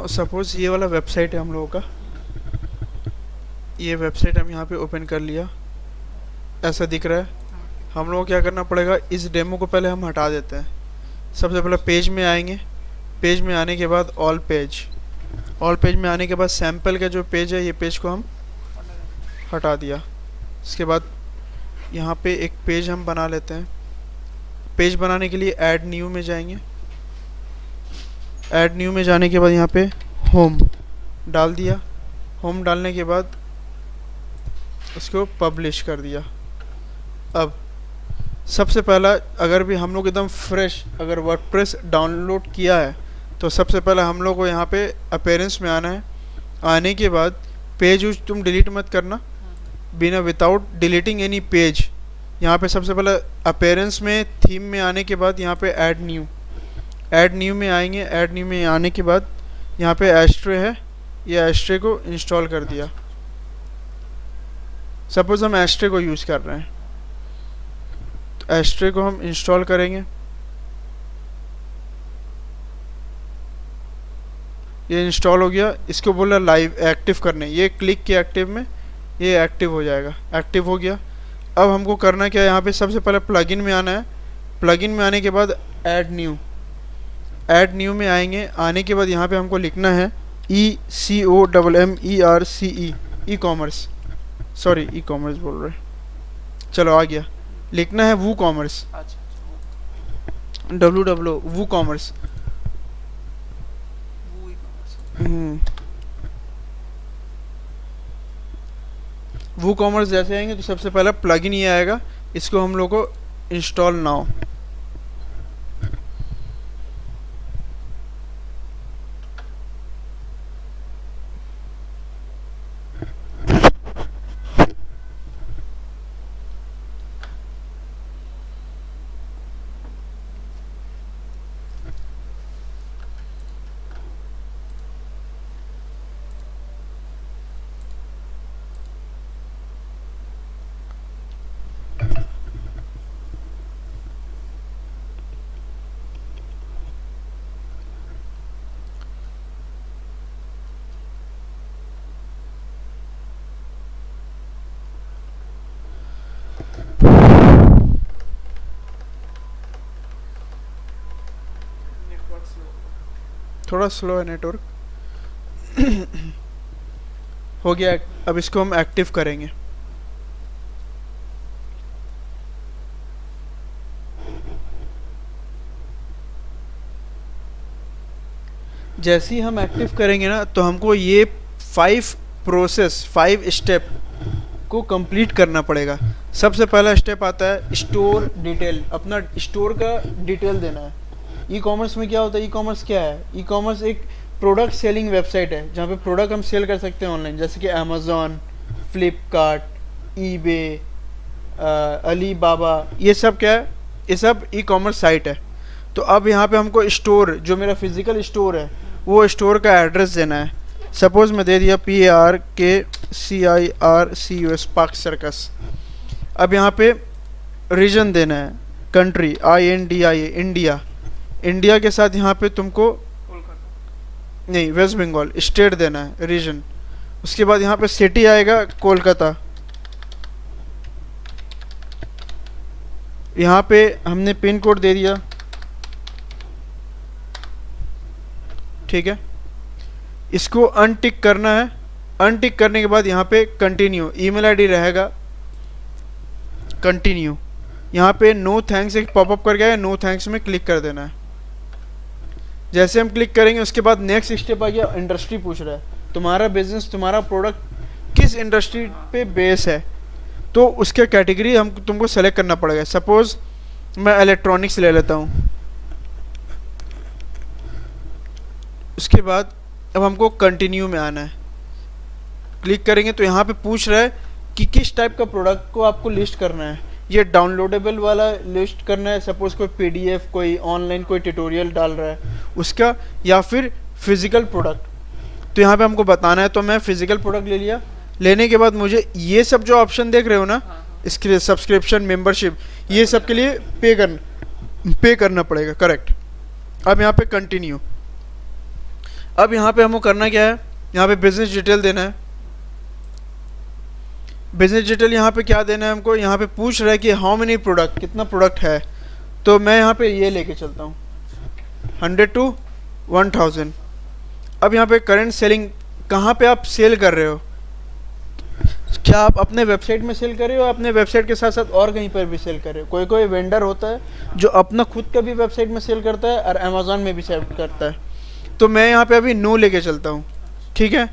Now suppose ये वाला website है हम लोगों का, ये वेबसाइट हम यहाँ पे ओपन कर लिया, ऐसा दिख रहा है। हम लोगों को क्या करना पड़ेगा, इस डेमो को पहले हम हटा देते हैं। सबसे पहले पेज में आएंगे, पेज में आने के बाद ऑल पेज में आने के बाद सैम्पल का जो पेज है, ये पेज को हम हटा दिया। इसके बाद यहाँ पे एक पेज हम बना लेते हैं। पेज बनाने के लिए ऐड न्यू में जाएंगे। ऐड न्यू में जाने के बाद यहाँ पे होम डाल दिया। होम डालने के बाद उसको पब्लिश कर दिया। अब सबसे पहला, अगर भी हम लोग एकदम फ्रेश अगर वर्डप्रेस डाउनलोड किया है तो सबसे पहले हम लोग को यहाँ पे अपीयरेंस में आना है। आने के बाद पेज उज तुम डिलीट मत करना, बिना विदाउट डिलीटिंग एनी पेज। यहाँ पे सबसे पहले अपीयरेंस में थीम में आने के बाद यहाँ पे ऐड न्यू में आएंगे। ऐड न्यू में आने के बाद यहाँ पे एस्ट्रे है, ये एस्ट्रे को इंस्टॉल कर दिया। सपोज हम एस्ट्रे को यूज़ कर रहे हैं तो एस्ट्रे को हम इंस्टॉल करेंगे। ये इंस्टॉल हो गया। इसको बोला लाइव एक्टिव करने, ये क्लिक किया एक्टिव में, ये एक्टिव हो जाएगा। एक्टिव हो गया। अब हमको करना क्या है, यहाँ पे सबसे पहले प्लगइन में आना है। प्लगइन में आने के बाद ऐड न्यू में आएंगे। आने के बाद यहाँ पे हमको लिखना है ECOMMERCE, e commerce, sorry e commerce बोल रहे, चलो आ गया। लिखना है वू कॉमर्स, WW वू कॉमर्स। वो कॉमर्स जैसे आएंगे तो सबसे पहला प्लगइन ये आएगा, इसको हम लोग को इंस्टॉल नाउ। थोड़ा स्लो है नेटवर्क। हो गया। अब इसको हम एक्टिव करेंगे। जैसे ही हम एक्टिव करेंगे ना तो हमको ये 5 स्टेप को कंप्लीट करना पड़ेगा। सबसे पहला स्टेप आता है स्टोर डिटेल, अपना स्टोर का डिटेल देना है। ई कॉमर्स में क्या होता है, ई कॉमर्स क्या है, ई कॉमर्स एक प्रोडक्ट सेलिंग वेबसाइट है जहाँ पे प्रोडक्ट हम सेल कर सकते हैं ऑनलाइन, जैसे कि अमेज़ॉन, फ्लिपकार्ट, ईबे, अलीबाबा, ये सब क्या है, ये सब ई कॉमर्स साइट है। तो अब यहाँ पे हमको स्टोर, जो मेरा फिजिकल स्टोर है, वो स्टोर का एड्रेस देना है। सपोज़ मैं दे दिया PARKCIRCUS, पार्क सर्कस। अब यहाँ पे रीजन देना है, कंट्री INDIA, इंडिया के साथ यहाँ पे तुमको नहीं, वेस्ट बंगाल स्टेट देना है, रीजन। उसके बाद यहाँ पे सिटी आएगा कोलकाता। यहाँ पे हमने पिन कोड दे दिया, ठीक है। इसको अनटिक करना है। अनटिक करने के बाद यहाँ पे कंटिन्यू, ईमेल आईडी रहेगा, कंटिन्यू। यहाँ पे नो थैंक्स एक पॉपअप कर गया है, नो थैंक्स में क्लिक कर देना है। जैसे हम क्लिक करेंगे उसके बाद नेक्स्ट स्टेप आ गया, इंडस्ट्री पूछ रहा है, तुम्हारा बिजनेस, तुम्हारा प्रोडक्ट किस इंडस्ट्री पे बेस है, तो उसके कैटेगरी हम तुमको सेलेक्ट करना पड़ेगा। सपोज मैं इलेक्ट्रॉनिक्स ले लेता हूँ। उसके बाद अब हमको कंटिन्यू में आना है। क्लिक करेंगे तो यहाँ पे पूछ रहा है कि किस टाइप का प्रोडक्ट को आपको लिस्ट करना है। ये डाउनलोडेबल वाला लिस्ट करना है, सपोज कोई PDF, कोई ऑनलाइन कोई ट्यूटोरियल डाल रहा है उसका, या फिर फिजिकल प्रोडक्ट। तो यहाँ पे हमको बताना है। तो मैं फिजिकल प्रोडक्ट ले लिया। लेने के बाद मुझे ये सब जो ऑप्शन देख रहे हो ना, इसके लिए सब्सक्रिप्शन, मेंबरशिप, ये सब के लिए पे करना पड़ेगा, करेक्ट। अब यहाँ पे कंटिन्यू। अब यहाँ पे हमको करना क्या है, यहाँ पे बिजनेस डिटेल देना है। बिजनेस डिटेल यहाँ पे क्या देना है हमको, यहाँ पे पूछ रहा है कि हाउ मेनी प्रोडक्ट, कितना प्रोडक्ट है। तो मैं यहाँ पे ये लेके चलता हूँ 100 to 1000। अब यहाँ पे करंट सेलिंग, कहाँ पे आप सेल कर रहे हो, क्या आप अपने वेबसाइट में सेल कर रहे हो, अपने वेबसाइट के साथ साथ और कहीं पर भी सेल कर रहे हो। कोई कोई वेंडर होता है जो अपना खुद का भी वेबसाइट में सेल करता है और अमेज़ॉन में भी सेल करता है। तो मैं यहाँ पे अभी नो लेके चलता हूँ, ठीक है।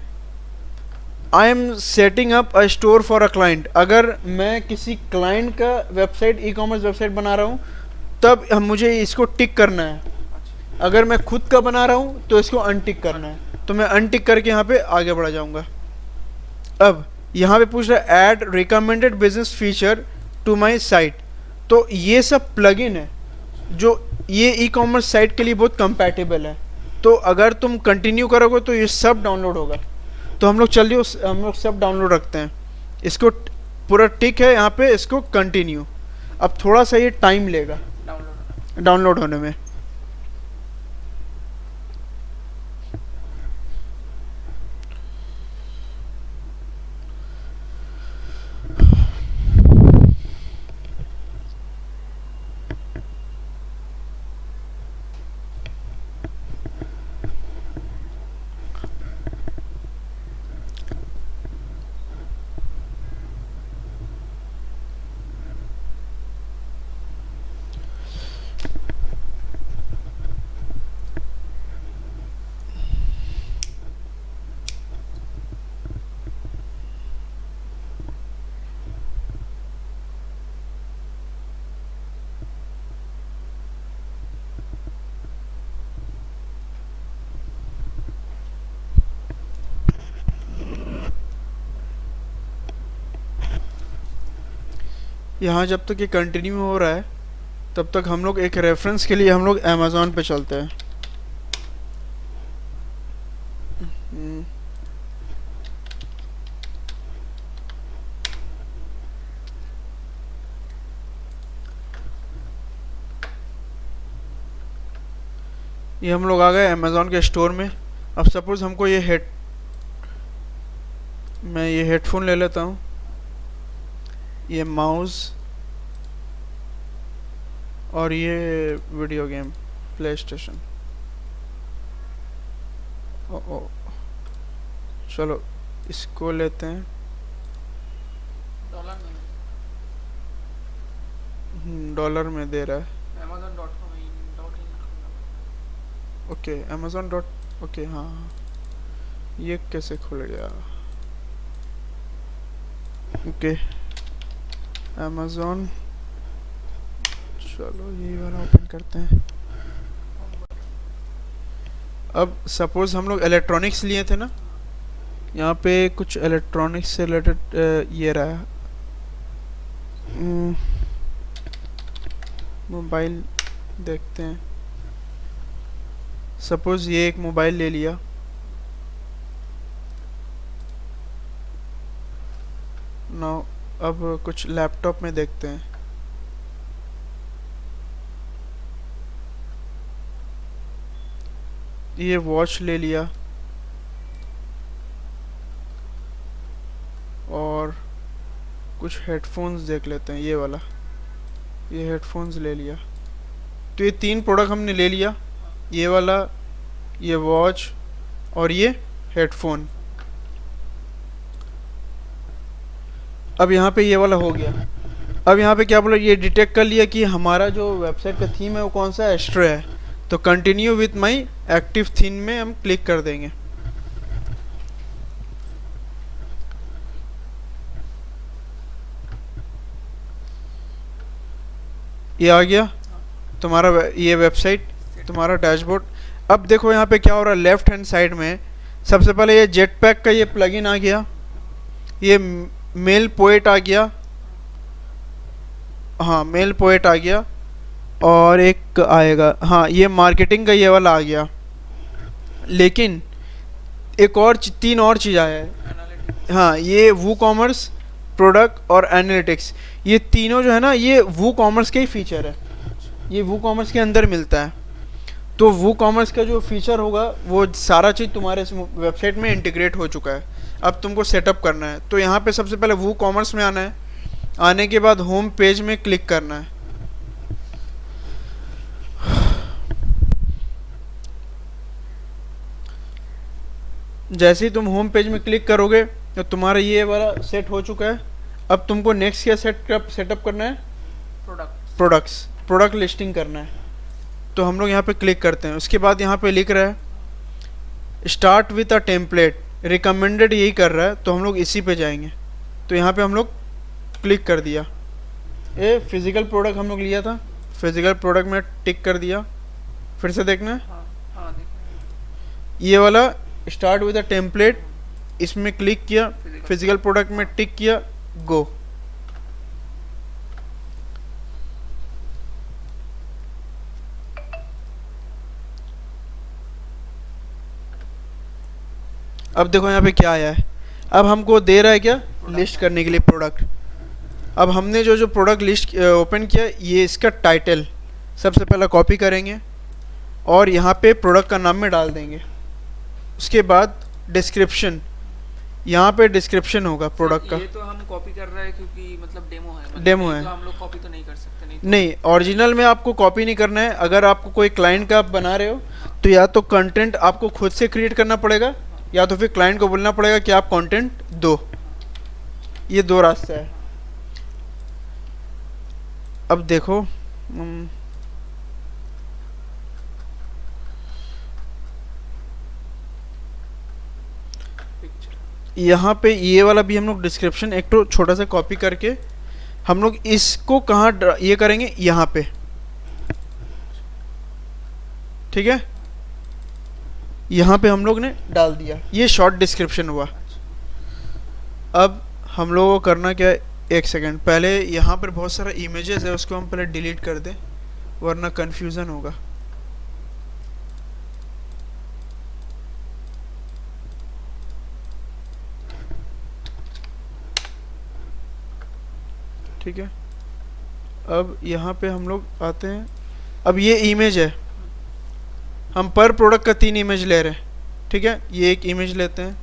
I am setting up a store for a client. अगर मैं किसी क्लाइंट का वेबसाइट, ई कॉमर्स वेबसाइट बना रहा हूँ तब मुझे इसको टिक करना है। अगर मैं खुद का बना रहा हूँ तो इसको अनटिक करना है। तो मैं अनटिक करके यहाँ पे आगे बढ़ जाऊँगा। अब यहाँ पे पूछ रहा है add recommended business feature to my site. तो ये सब प्लगइन है जो ये ई कॉमर्स साइट के लिए बहुत कंपैटिबल है। तो अगर तुम कंटिन्यू करोगे तो ये सब डाउनलोड होगा। तो हम लोग चलिए हम लोग सब डाउनलोड रखते हैं। इसको पूरा टिक है यहाँ पे, इसको कंटिन्यू। अब थोड़ा सा ये टाइम लेगा डाउनलोड होने में। यहाँ जब तक ये कंटिन्यू हो रहा है तब तक हम लोग एक रेफरेंस के लिए हम लोग अमेज़ॉन पे चलते हैं। ये हम लोग आ गए अमेज़ॉन के स्टोर में। अब सपोज़ हमको ये मैं ये हेडफोन ले लेता हूँ, ये माउस और ये वीडियो गेम प्ले स्टेशन। ओ चलो इसको लेते हैं। डॉलर में दे रहा है। ओके अमेज़ॉन डॉट, ओके हाँ ये कैसे खुल गया। ओके अमेज़ॉन, चलो ये वाला ओपन करते हैं। अब सपोज हम लोग इलेक्ट्रॉनिक्स लिए थे ना, यहाँ पे कुछ इलेक्ट्रॉनिक्स से रिलेटेड ये रहा मोबाइल देखते हैं। सपोज ये एक मोबाइल ले लिया, नाउ अब कुछ लैपटॉप में देखते हैं। ये वॉच ले लिया और कुछ हेडफोन्स देख लेते हैं। ये वाला, ये हेडफोन्स ले लिया। तो ये 3 प्रोडक्ट हमने ले लिया, ये वाला, ये वॉच और ये हेडफोन। अब यहाँ पे ये वाला हो गया। अब यहाँ पे क्या बोला, ये डिटेक्ट कर लिया कि हमारा जो वेबसाइट का थीम है वो कौन सा है, एस्ट्रो है। तो continue with my active theme में हम क्लिक कर देंगे। ये आ गया तुम्हारा ये वेबसाइट, तुम्हारा डैशबोर्ड। अब देखो यहाँ पे क्या हो रहा है, लेफ्ट हैंड साइड में सबसे पहले ये जेट पैक का ये प्लगइन आ गया, ये मेल पोएट आ गया, हाँ मेल पोएट आ गया, और एक आएगा हाँ ये मार्केटिंग का ये वाला आ गया। लेकिन एक और 3 और चीज़ आया है, हाँ ये वू कॉमर्स, प्रोडक्ट और एनालिटिक्स। ये तीनों जो है ना ये वू कॉमर्स के ही फीचर है, ये वू कॉमर्स के अंदर मिलता है। तो वो कॉमर्स का जो फीचर होगा वो सारा चीज़ तुम्हारे वेबसाइट में इंटीग्रेट हो चुका है। अब तुमको सेटअप करना है, तो यहाँ पे सबसे पहले वो कॉमर्स में आना है। आने के बाद होम पेज में क्लिक करना है। जैसे ही तुम होम पेज में क्लिक करोगे तो तुम्हारा ये वाला सेट हो चुका है। अब तुमको नेक्स्ट क्या सेटअप करना है? प्रोडक्ट लिस्टिंग करना है। तो हम लोग यहाँ पे क्लिक करते हैं। उसके बाद यहाँ पे लिख रहा है start with a template, recommended यही कर रहा है, तो हम लोग इसी पे जाएंगे। तो यहाँ पे हम लोग क्लिक कर दिया। ये फिजिकल प्रोडक्ट हम लोग लिया था, फिजिकल प्रोडक्ट में टिक कर दिया। फिर से देखना है, हाँ, ये वाला स्टार्ट विद अ टेम्पलेट, इसमें क्लिक किया, फिजिकल प्रोडक्ट में टिक किया, गो। अब देखो यहाँ पे क्या आया है। अब हमको दे रहा है क्या? लिस्ट करने के लिए प्रोडक्ट। अब हमने जो प्रोडक्ट लिस्ट ओपन किया, ये इसका टाइटल सबसे पहले कॉपी करेंगे और यहाँ पे प्रोडक्ट का नाम में डाल देंगे। उसके बाद डिस्क्रिप्शन, यहाँ पे डिस्क्रिप्शन होगा प्रोडक्ट का। ये तो हम कॉपी कर रहे हैं क्योंकि मतलब डेमो है, मतलब डेमो है, तो हम लोग कॉपी तो नहीं कर सकते। नहीं, ओरिजिनल में आपको कॉपी नहीं करना है। अगर आपको कोई क्लाइंट का आप बना रहे हो तो या तो कंटेंट आपको खुद से क्रिएट करना पड़ेगा या तो फिर क्लाइंट को बोलना पड़ेगा कि आप कंटेंट दो। ये दो रास्ता है। अब देखो यहाँ पे ये वाला भी हम लोग डिस्क्रिप्शन एक तो छोटा सा कॉपी करके हम लोग इसको कहाँ ये करेंगे, यहाँ पे, ठीक है। यहाँ पे हम लोग ने डाल दिया, ये शॉर्ट डिस्क्रिप्शन हुआ। अब हम लोगों को करना क्या है, एक सेकंड पहले यहाँ पर बहुत सारा इमेजेस है, उसको हम पहले डिलीट कर दें वरना कंफ्यूजन होगा। ठीक है। अब यहाँ पे हम लोग आते हैं। अब ये इमेज है, हम पर प्रोडक्ट का 3 इमेज ले रहे हैं, ठीक है। ये एक इमेज लेते हैं,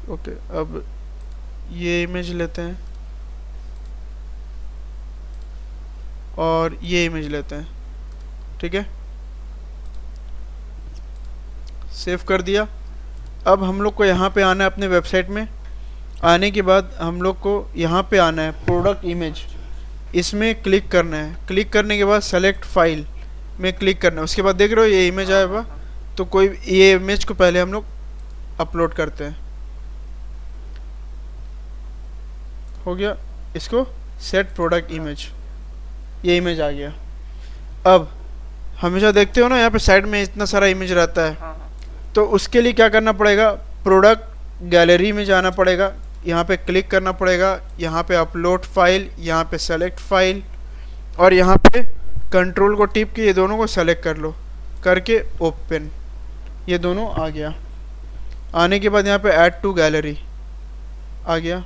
ओके। अब ये इमेज लेते हैं और ये इमेज लेते हैं, ठीक है। सेव कर दिया। अब हम लोग को यहाँ पे आना है अपने वेबसाइट में। आने के बाद हम लोग को यहाँ पे आना है प्रोडक्ट इमेज, इसमें क्लिक करना है। क्लिक करने के बाद सेलेक्ट फाइल में क्लिक करना है। उसके बाद देख रहे हो ये इमेज आया हुआ, तो कोई ये इमेज को पहले हम लोग अपलोड करते हैं। हो गया, इसको सेट प्रोडक्ट इमेज, ये इमेज आ गया। अब हमेशा देखते हो ना यहाँ पे साइड में इतना सारा इमेज रहता है, तो उसके लिए क्या करना पड़ेगा, प्रोडक्ट गैलरी में जाना पड़ेगा, यहाँ पे क्लिक करना पड़ेगा, यहाँ पे अपलोड फाइल, यहाँ पे सेलेक्ट फाइल और यहाँ पे कंट्रोल को टिप के ये दोनों को सेलेक्ट कर लो, करके ओपन, ये दोनों आ गया। आने के बाद यहाँ पे ऐड टू गैलरी आ गया।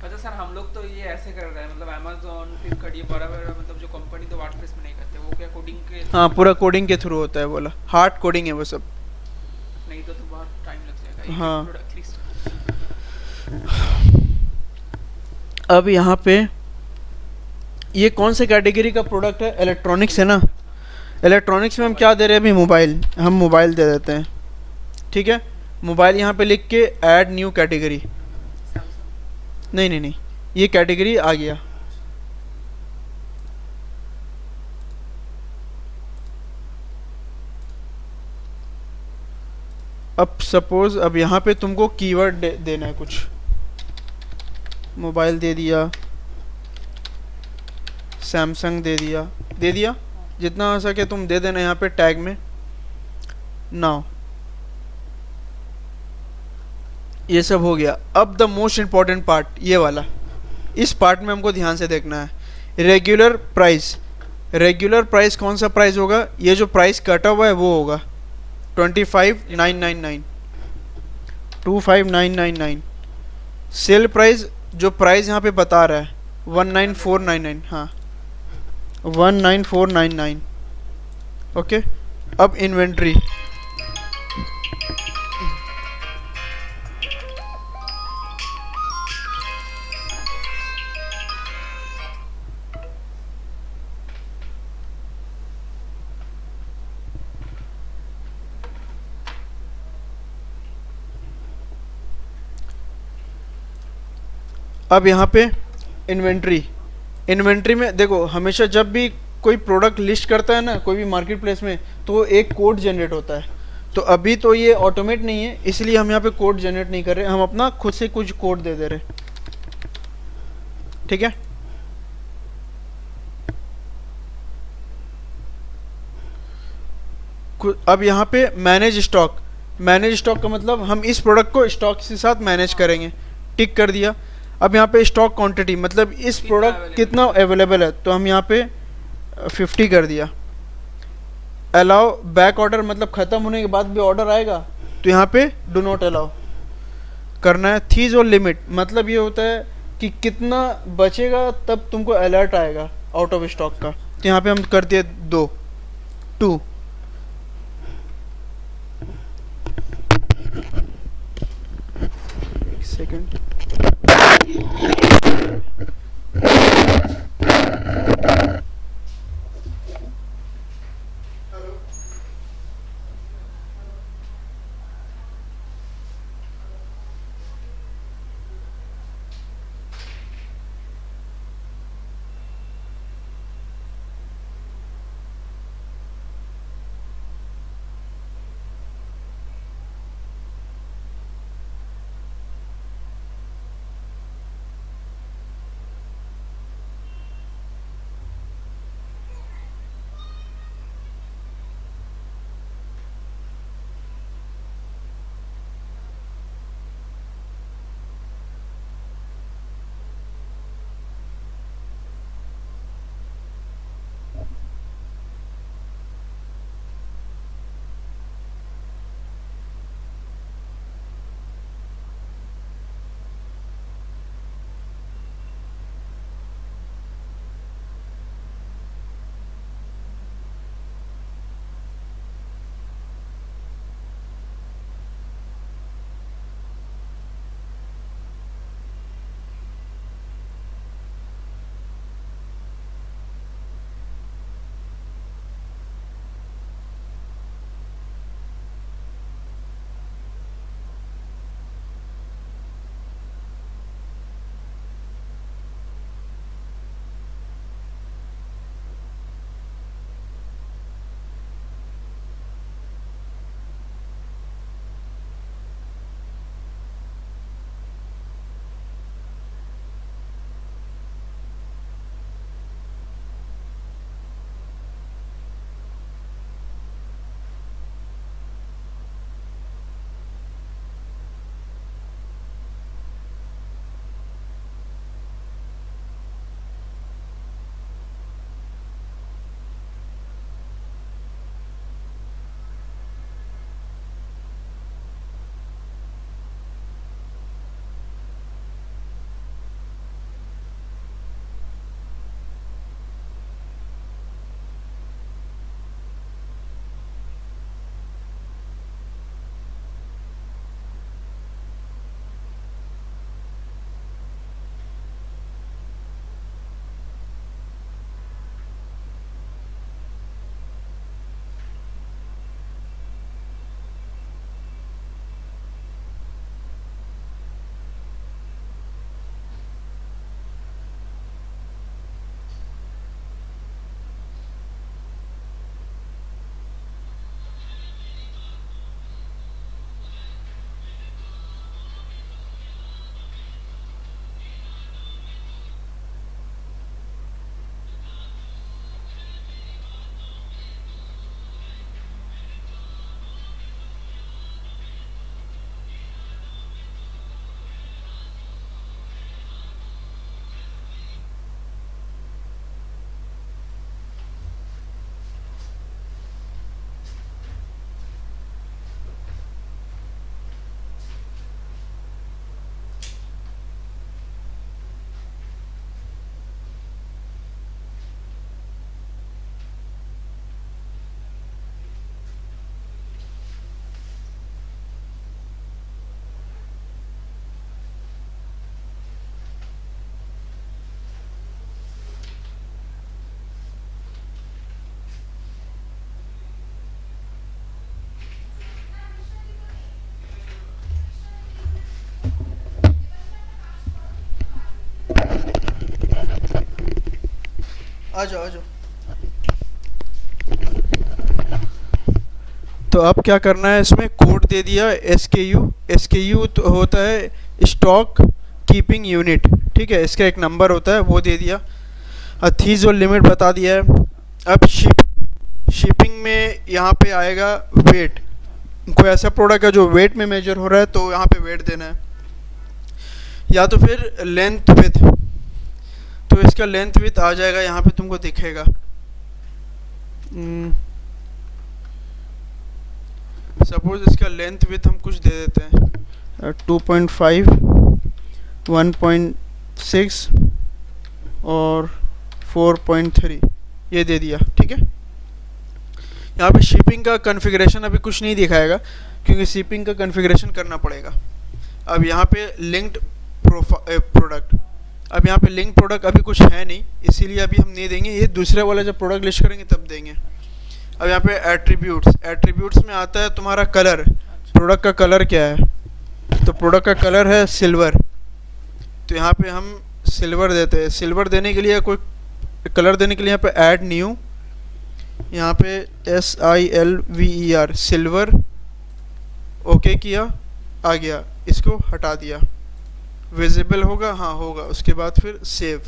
अच्छा सर, हम लोग तो ये ऐसे कर रहे हैं, मतलब अमेज़न, फ्लिपकार्ट, ये बराबर मतलब जो कंपनी तो वर्डप्रेस में नहीं करते, वो क्या कोडिंग के, हाँ पूरा कोडिंग के थ्रू होता है, बोला हार्ड कोडिंग है वो सब। नहीं तो बहुत टाइम लग जाएगा। हाँ। प्रोडक्ट लिस्ट अब यहाँ पे ये कौन से कैटेगरी का प्रोडक्ट है, इलेक्ट्रॉनिक्स है ना। इलेक्ट्रॉनिक्स में हम क्या दे रहे हैं अभी, मोबाइल, हम मोबाइल दे देते हैं, ठीक है। मोबाइल यहाँ पे लिख के ऐड न्यू कैटेगरी, नहीं, ये कैटेगरी आ गया। अब सपोज अब यहाँ पे तुमको कीवर्ड देना है कुछ, मोबाइल दे दिया, सैमसंग दे दिया, जितना हो सके तुम दे देना यहाँ पे टैग में। नाउ ये सब हो गया। अब द मोस्ट इम्पॉर्टेंट पार्ट, ये वाला, इस पार्ट में हमको ध्यान से देखना है। रेगुलर प्राइस, रेगुलर प्राइस कौन सा प्राइस होगा, ये जो प्राइस कटा हुआ है वो होगा 25,999, 25,999। सेल प्राइस, जो प्राइस यहाँ पे बता रहा है 19,499, हाँ 19499। ओके, अब इन्वेंट्री। अब यहाँ पे इन्वेंट्री। इन्वेंट्री में देखो, हमेशा जब भी कोई प्रोडक्ट लिस्ट करता है ना कोई भी मार्केट प्लेस में, तो एक कोड जनरेट होता है। तो अभी तो ये ऑटोमेट नहीं है, इसलिए हम यहाँ पे कोड जनरेट नहीं कर रहे, हम अपना खुद से कुछ कोड दे दे रहे। ठीक है, अब यहाँ पे मैनेज स्टॉक। मैनेज स्टॉक का मतलब हम इस प्रोडक्ट को स्टॉक के साथ मैनेज करेंगे। टिक कर दिया। अब यहाँ पे स्टॉक क्वांटिटी मतलब इस प्रोडक्ट कितना अवेलेबल है, तो हम यहाँ पे 50 कर दिया। अलाउ बैक ऑर्डर मतलब ख़त्म होने के बाद भी ऑर्डर आएगा, तो यहाँ पे डू नॉट अलाउ करना है। थीज और लिमिट मतलब ये होता है कि कितना बचेगा तब तुमको अलर्ट आएगा आउट ऑफ स्टॉक का। तो यहाँ पे हम कर दिए 2। सेकंड, आ जाओ आ जाओ। तो अब क्या करना है, इसमें कोड दे दिया SKU। SKU तो होता है स्टॉक कीपिंग यूनिट, ठीक है, इसका एक नंबर होता है, वो दे दिया। थीस और लिमिट बता दिया है। अब शिपिंग में यहाँ पे आएगा वेट। कोई ऐसा प्रोडक्ट है जो वेट में मेजर हो रहा है तो यहाँ पे वेट देना है, या तो फिर लेंथ विथ। तो इसका लेंथ विथ आ जाएगा, यहाँ पे तुमको दिखेगा। सपोज इसका लेंथ विथ हम कुछ दे देते हैं 2.5, 1.6 और 4.3, ये दे दिया, ठीक है। यहाँ पे शिपिंग का कॉन्फ़िगरेशन अभी कुछ नहीं दिखाएगा क्योंकि शिपिंग का कॉन्फ़िगरेशन करना पड़ेगा। अब यहाँ पे लिंक्ड प्रोडक्ट, अब यहाँ पे लिंक प्रोडक्ट अभी कुछ है नहीं, इसीलिए अभी हम नहीं देंगे, ये दूसरे वाला जब प्रोडक्ट लिस्ट करेंगे तब देंगे। अब यहाँ पे एट्रीब्यूट्स में आता है तुम्हारा कलर, प्रोडक्ट का कलर क्या है, तो प्रोडक्ट का कलर है सिल्वर, तो यहाँ पे हम सिल्वर देते हैं। सिल्वर देने के लिए कोई कलर देने के लिए यहाँ पे ऐड न्यू, यहाँ पे SILVER सिल्वर, ओके किया, आ गया, इसको हटा दिया। विजिबल होगा, हाँ होगा, उसके बाद फिर सेव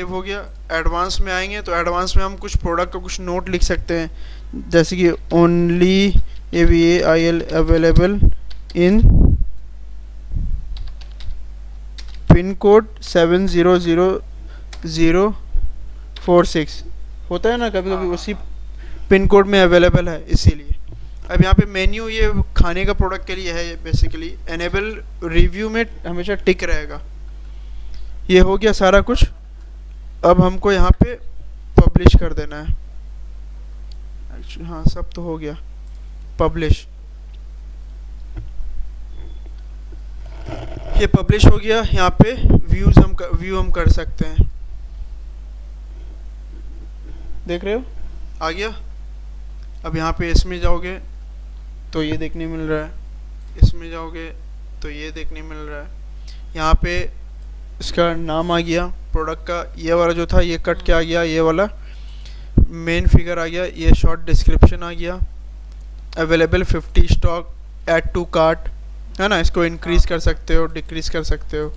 हो गया। एडवांस में आएंगे तो एडवांस में हम कुछ प्रोडक्ट का कुछ नोट लिख सकते हैं, जैसे कि only AVAIL available in pin code 700046 होता है ना कभी कभी, उसी पिन कोड में अवेलेबल है, इसीलिए। अब यहाँ पे मेन्यू ये खाने का प्रोडक्ट के लिए है, ये बेसिकली एनेबल रिव्यू में हमेशा टिक रहेगा। ये हो गया सारा कुछ। अब हमको यहाँ पे पब्लिश कर देना है। हाँ सब तो हो गया, पब्लिश, ये पब्लिश हो गया। यहाँ पे व्यू हम कर सकते हैं, देख रहे हो, आ गया। अब यहाँ पे इसमें जाओगे तो ये देखने मिल रहा है, इसमें जाओगे तो ये देखने मिल रहा है। यहाँ पे इसका नाम आ गया प्रोडक्ट का, ये वाला जो था ये कट के आ गया, ये वाला मेन फिगर आ गया, ये शॉर्ट डिस्क्रिप्शन आ गया, available 50 stock, add to cart, है ना, इसको इंक्रीज कर सकते हो, डिक्रीज कर सकते हो।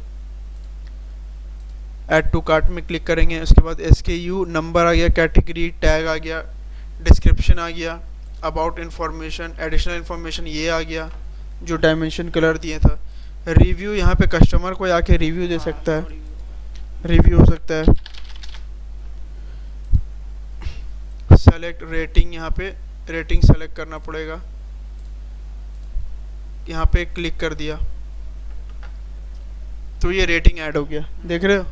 ऐड टू कार्ट में क्लिक करेंगे, उसके बाद SKU नंबर आ गया, कैटेगरी टैग आ गया, डिस्क्रिप्शन आ गया, अबाउट इन्फॉर्मेशन, एडिशनल इन्फॉर्मेशन ये आ गया जो डायमेंशन कलर दिए था। रिव्यू, यहाँ पे कस्टमर को आके रिव्यू दे सकता है, रिव्यू हो सकता है। सेलेक्ट रेटिंग, यहाँ पे रेटिंग सेलेक्ट करना पड़ेगा, यहाँ पे क्लिक कर दिया तो ये रेटिंग ऐड हो गया, देख रहे हो,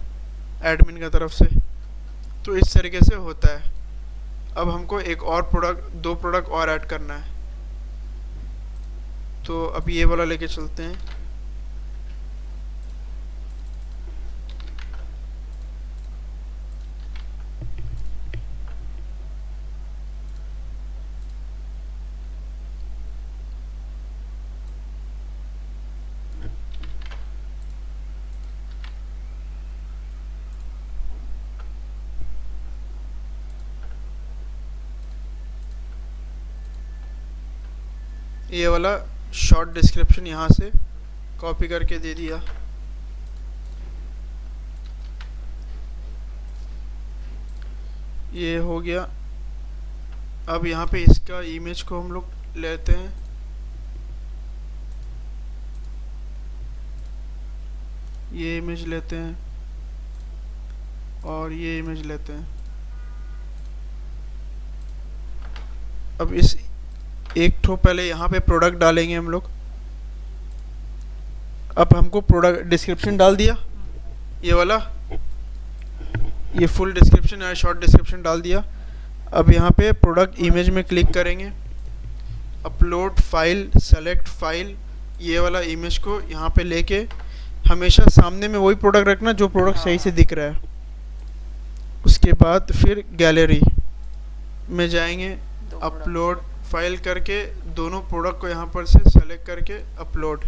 एडमिन की तरफ से। तो इस तरीके से होता है। अब हमको एक और प्रोडक्ट, 2 प्रोडक्ट और ऐड करना है, तो अब ये वाला लेके चलते हैं। ये वाला शॉर्ट डिस्क्रिप्शन यहाँ से कॉपी करके दे दिया। ये हो गया। अब यहाँ पे इसका इमेज को हम लोग लेते हैं, ये इमेज लेते हैं और ये इमेज लेते हैं। अब इस एक ठो पहले यहाँ पे प्रोडक्ट डालेंगे हम लोग। अब हमको प्रोडक्ट डिस्क्रिप्शन डाल दिया, ये वाला, ये फुल डिस्क्रिप्शन है, शॉर्ट डिस्क्रिप्शन डाल दिया। अब यहाँ पे प्रोडक्ट इमेज में क्लिक करेंगे, अपलोड फाइल, सेलेक्ट फाइल, ये वाला इमेज को यहाँ पे लेके हमेशा सामने में वही प्रोडक्ट रखना जो प्रोडक्ट सही से दिख रहा है। उसके बाद फिर गैलरी में जाएंगे, अपलोड फाइल करके दोनों प्रोडक्ट को यहाँ पर से सेलेक्ट करके अपलोड,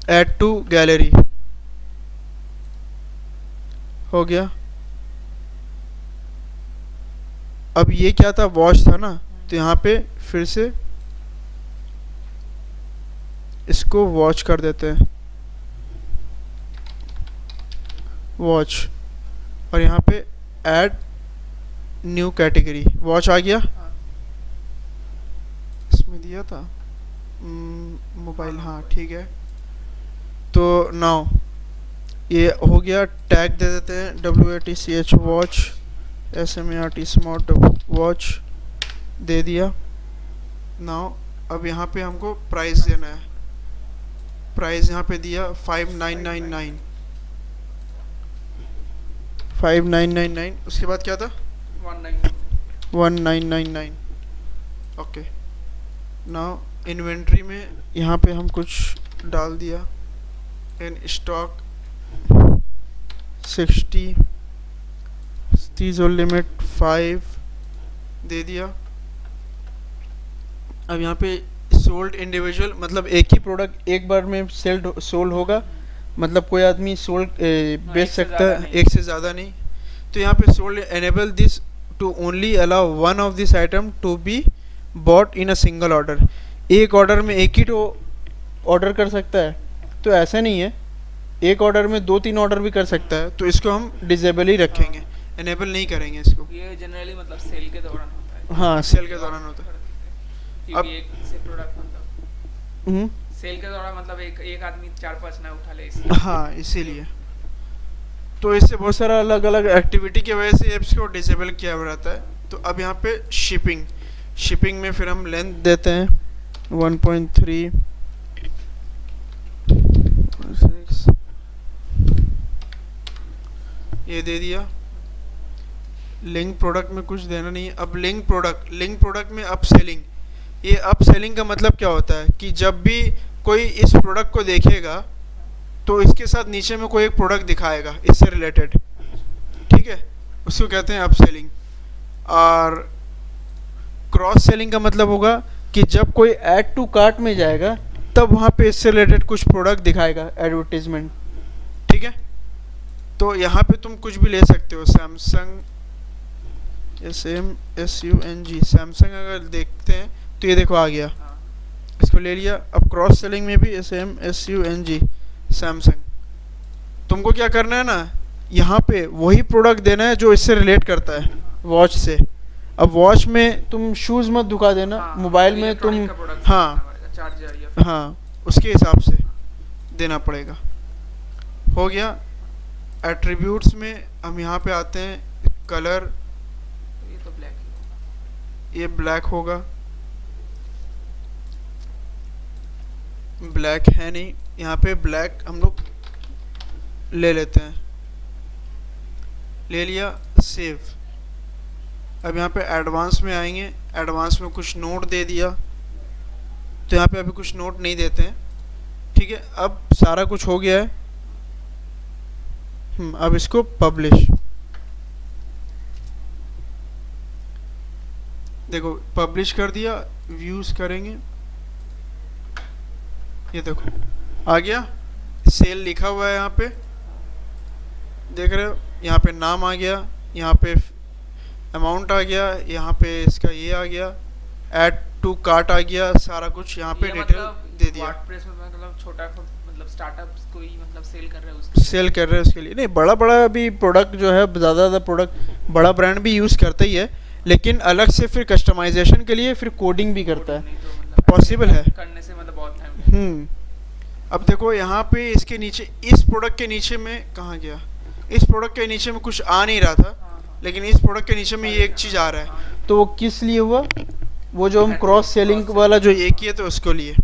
ऐड टू गैलरी। हो गया। अब ये क्या था, वॉच था ना, तो यहाँ पे फिर से इसको वॉच कर देते हैं, वॉच, और यहाँ पे ऐड न्यू कैटेगरी, वॉच आ गया। हाँ। इसमें दिया था मोबाइल, हाँ ठीक है। तो नाउ ये हो गया, टैग दे देते हैं WATCH watch, SMART smart watch दे दिया। नाउ अब यहाँ पे हमको प्राइस देना है, प्राइस यहाँ पे दिया 5999, 5999। उसके बाद क्या था, 1999। ओके, नाउ इन्वेंट्री में यहाँ पे हम कुछ डाल दिया, इन स्टॉक 60, तीजो लिमिट 5 दे दिया। अब यहाँ पे सोल्ड इंडिविजुअल, मतलब एक ही प्रोडक्ट एक बार में सोल्ड होगा, मतलब कोई आदमी सोल्ड बेच सकता है, एक से ज़्यादा नहीं। तो यहाँ पे sold enable this to only allow one of this item to be bought in a single order, एक ऑर्डर में एक ही तो ऑर्डर कर सकता है, तो ऐसा नहीं है, एक ऑर्डर में 2-3 ऑर्डर भी कर सकता है, तो इसको हम डिजेबल ही रखेंगे, एनेबल नहीं करेंगे इसको। ये जनरली मतलब सेल के दौरान होता है। हाँ, सेल के दौरान होता है। क्योंकि एक से प्रोडक्ट मतलब सेल के दौरान मतलब एक आदमी 4-5 ना उठा ले इसलिए। हाँ, इसीलिए तो इससे बहुत सारा अलग अलग एक्टिविटी की वजह से एप्स को डिसेबल किया हुआ रहता है। तो अब यहाँ पे शिपिंग में फिर हम लेंथ देते हैं 1.3, ये दे दिया। लिंक प्रोडक्ट में कुछ देना नहीं है। अब लिंक प्रोडक्ट में अप सेलिंग, ये अप सेलिंग का मतलब क्या होता है कि जब भी कोई इस प्रोडक्ट को देखेगा तो इसके साथ नीचे में कोई एक प्रोडक्ट दिखाएगा इससे रिलेटेड, ठीक है, उसको कहते हैं अप सेलिंग। और क्रॉस सेलिंग का मतलब होगा कि जब कोई ऐड टू कार्ट में जाएगा तब वहाँ पे इससे रिलेटेड कुछ प्रोडक्ट दिखाएगा, एडवर्टीजमेंट, ठीक है। तो यहाँ पे तुम कुछ भी ले सकते हो, सैमसंग SAMSUNG, सैमसंग अगर देखते हैं तो ये देखो आ गया, इसको ले लिया। अब क्रॉस सेलिंग में भी SAMSUNG सैमसंग, तुमको क्या करना है ना, यहाँ पे वही प्रोडक्ट देना है जो इससे रिलेट करता है वॉच से। अब वॉच में तुम शूज़ मत दिखा देना, मोबाइल में तुम हाँ उसके हिसाब से देना पड़ेगा। हो गया। एट्रीब्यूट्स में हम यहाँ पे आते हैं, कलर, ये तो ब्लैक ही होगा, ये ब्लैक होगा, ब्लैक है नहीं, यहाँ पे ब्लैक हम लोग ले लेते हैं, ले लिया, सेव। अब यहाँ पे एडवांस में आएंगे, एडवांस में कुछ नोट दे दिया, तो यहाँ पे अभी कुछ नोट नहीं देते हैं, ठीक है। अब सारा कुछ हो गया है, अब इसको पब्लिश, देखो पब्लिश कर दिया, व्यूज करेंगे, ये देखो आ गया, सेल लिखा हुआ है यहाँ पे, देख रहे हो, यहाँ पे नाम आ गया, यहाँ पे अमाउंट आ गया, यहाँ पे इसका ये आ गया, ऐड टू कार्ट आ गया, सारा कुछ यहाँ पे डिटेल दे दिया। वर्डप्रेस में मतलब छोटा मतलब स्टार्टअप्स कोई मतलब सेल कर रहे हैं उसके सेल कर रहे हैं उसके लिए नहीं, बड़ा अभी प्रोडक्ट जो है, ज़्यादा प्रोडक्ट बड़ा ब्रांड भी यूज़ करता ही है, लेकिन अलग से फिर कस्टमाइजेशन के लिए फिर कोडिंग भी करता है, पॉसिबल है करने से मतलब बहुत टाइम। अब देखो यहाँ पे इसके नीचे, इस प्रोडक्ट के नीचे में कहाँ गया, इस प्रोडक्ट के नीचे में कुछ आ नहीं रहा था, लेकिन इस प्रोडक्ट के नीचे में ये एक चीज़ आ रहा है, तो वो किस लिए हुआ, वो जो हम क्रॉस सेलिंग वाला जो ये किए तो उसको लिए,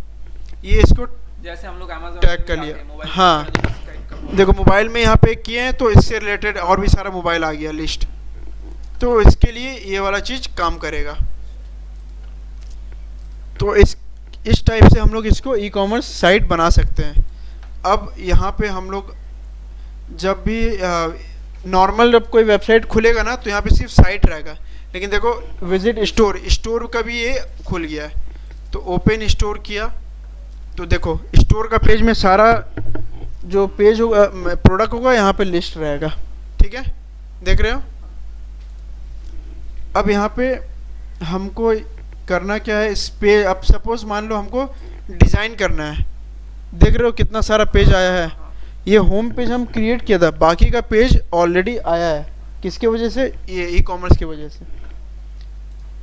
ये इसको जैसे हम लोग Amazon टैग कर लिया। हाँ देखो मोबाइल में यहाँ पे किए हैं, तो इससे रिलेटेड और भी सारा मोबाइल आ गया लिस्ट, तो इसके लिए ये वाला चीज़ काम करेगा। तो इस टाइप से हम लोग इसको ई कॉमर्स साइट बना सकते हैं। अब यहाँ पे हम लोग जब भी नॉर्मल जब कोई वेबसाइट खुलेगा ना, तो यहाँ पे सिर्फ साइट रहेगा, लेकिन देखो विजिट स्टोर का भी ये खुल गया है, तो ओपन स्टोर किया, तो देखो स्टोर का पेज में सारा जो पेज होगा, प्रोडक्ट होगा, यहाँ पे लिस्ट रहेगा, ठीक है, देख रहे हो। अब यहाँ पे हमको करना क्या है, इस पे अब सपोज मान लो हमको डिज़ाइन करना है, देख रहे हो कितना सारा पेज आया है। ये होम पेज हम क्रिएट किया था, बाकी का पेज ऑलरेडी आया है, किसके वजह से, ये ई कॉमर्स की वजह से।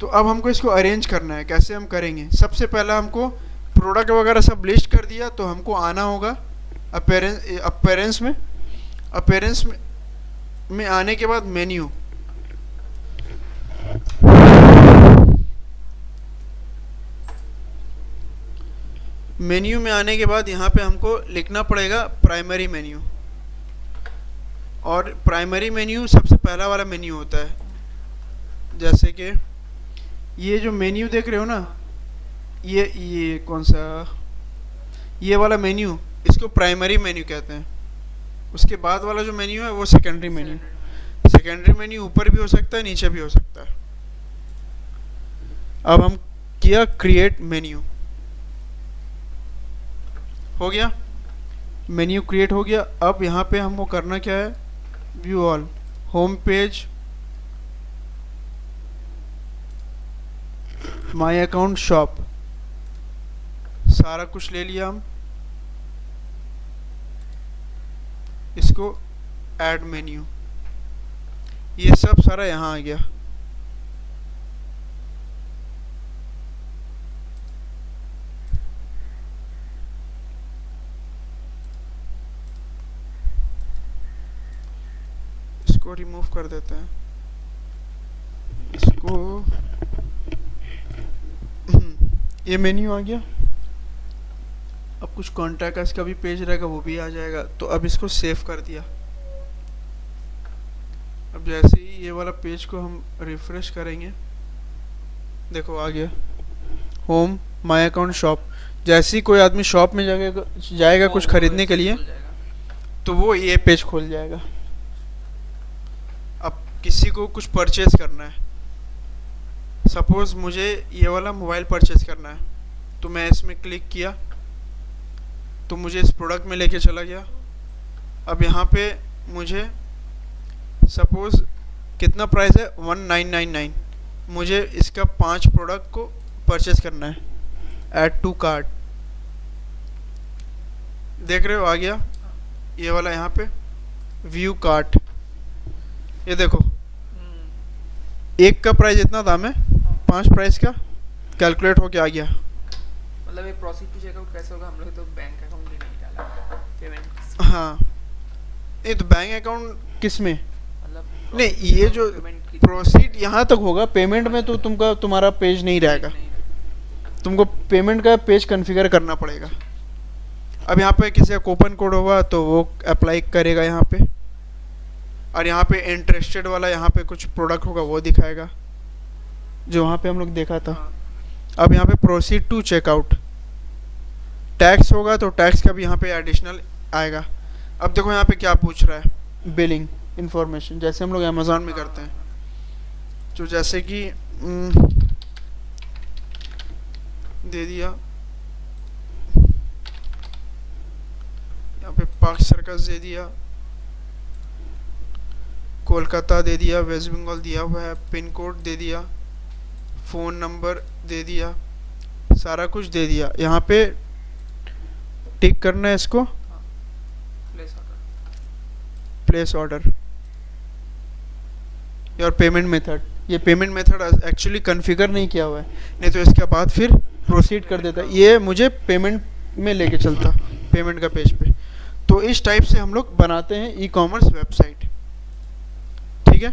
तो अब हमको इसको अरेंज करना है, कैसे हम करेंगे। सबसे पहला हमको प्रोडक्ट वगैरह सब लिस्ट कर दिया, तो हमको आना होगा अपीयरेंस में। अपीयरेंस में आने के बाद मेन्यू, मेन्यू में आने के बाद यहाँ पे हमको लिखना पड़ेगा प्राइमरी मेन्यू। और प्राइमरी मेन्यू सबसे पहला वाला मेन्यू होता है। जैसे कि ये जो मेन्यू देख रहे हो ना, ये कौन सा, ये वाला मेन्यू, इसको प्राइमरी मेन्यू कहते हैं। उसके बाद वाला जो मेन्यू है वो सेकेंडरी मेन्यू। सेकेंडरी मेन्यू ऊपर भी हो सकता है, नीचे भी हो सकता है। अब हम किया क्रिएट मेन्यू, हो गया, मेन्यू क्रिएट हो गया। अब यहाँ पे हमको करना क्या है, view all, home page, my account, shop, सारा कुछ ले लिया हम। इसको ऐड मेन्यू, ये सब सारा यहाँ आ गया। इसको रिमूव कर देते हैं, इसको ये मेन्यू आ गया। अब कुछ कॉन्टैक्ट का भी पेज रहेगा, वो भी आ जाएगा। तो अब इसको सेव कर दिया। अब जैसे ही ये वाला पेज को हम रिफ्रेश करेंगे, देखो आ गया होम, माई अकाउंट, शॉप। जैसे ही कोई आदमी शॉप में जाएगा कुछ खरीदने के लिए, तो वो ये पेज खोल जाएगा। अब किसी को कुछ परचेज करना है, सपोज मुझे ये वाला मोबाइल परचेज करना है, तो मैं इसमें क्लिक किया तो मुझे इस प्रोडक्ट में लेके चला गया। अब यहाँ पे मुझे सपोज कितना प्राइस है, 1999, मुझे इसका 5 प्रोडक्ट को परचेज करना है, ऐड टू कार्ट। देख रहे हो आ गया ये वाला, यहाँ पे व्यू कार्ट, ये देखो एक का प्राइस इतना दाम है, 5 प्राइस का कैलकुलेट होके आ गया। मतलब ये प्रोसीड टू चेकआउट कैसे होगा, हम लोग तो बैंक अकाउंट भी नहीं डाला पेमेंट। हाँ, ये तो बैंक अकाउंट किस में, मतलब नहीं ये जो प्रोसीड यहाँ तक होगा, पेमेंट में तो तुम्हारा पेज नहीं रहेगा, तुमको पेमेंट का पेज कॉन्फ़िगर करना पड़ेगा। अब यहाँ पे किसी का कूपन कोड होगा तो वो अप्लाई करेगा यहाँ पे, और यहाँ पे इंटरेस्टेड वाला यहाँ पे कुछ प्रोडक्ट होगा वो दिखाएगा, जो वहाँ पे हम लोग देखा था। अब यहाँ पे प्रोसीड टू चेकआउट, टैक्स होगा तो टैक्स का भी यहाँ पे एडिशनल आएगा। अब देखो यहाँ पे क्या पूछ रहा है, बिलिंग इंफॉर्मेशन, जैसे हम लोग अमेज़ॉन में करते हैं। तो जैसे कि दे दिया, यहाँ पे पार्क सर्कस दे दिया, कोलकाता दे दिया, वेस्ट बंगाल दिया हुआ है, पिन कोड दे दिया, फ़ोन नंबर दे दिया, सारा कुछ दे दिया। यहाँ पे टिक करना है इसको, प्लेस ऑर्डर, और पेमेंट मेथड। ये पेमेंट मेथड एक्चुअली कॉन्फ़िगर नहीं किया हुआ है, नहीं तो इसके बाद फिर प्रोसीड कर देता, ये मुझे पेमेंट में लेके चलता, पेमेंट का पेज पे। तो इस टाइप से हम लोग बनाते हैं ई कॉमर्स वेबसाइट, ठीक है।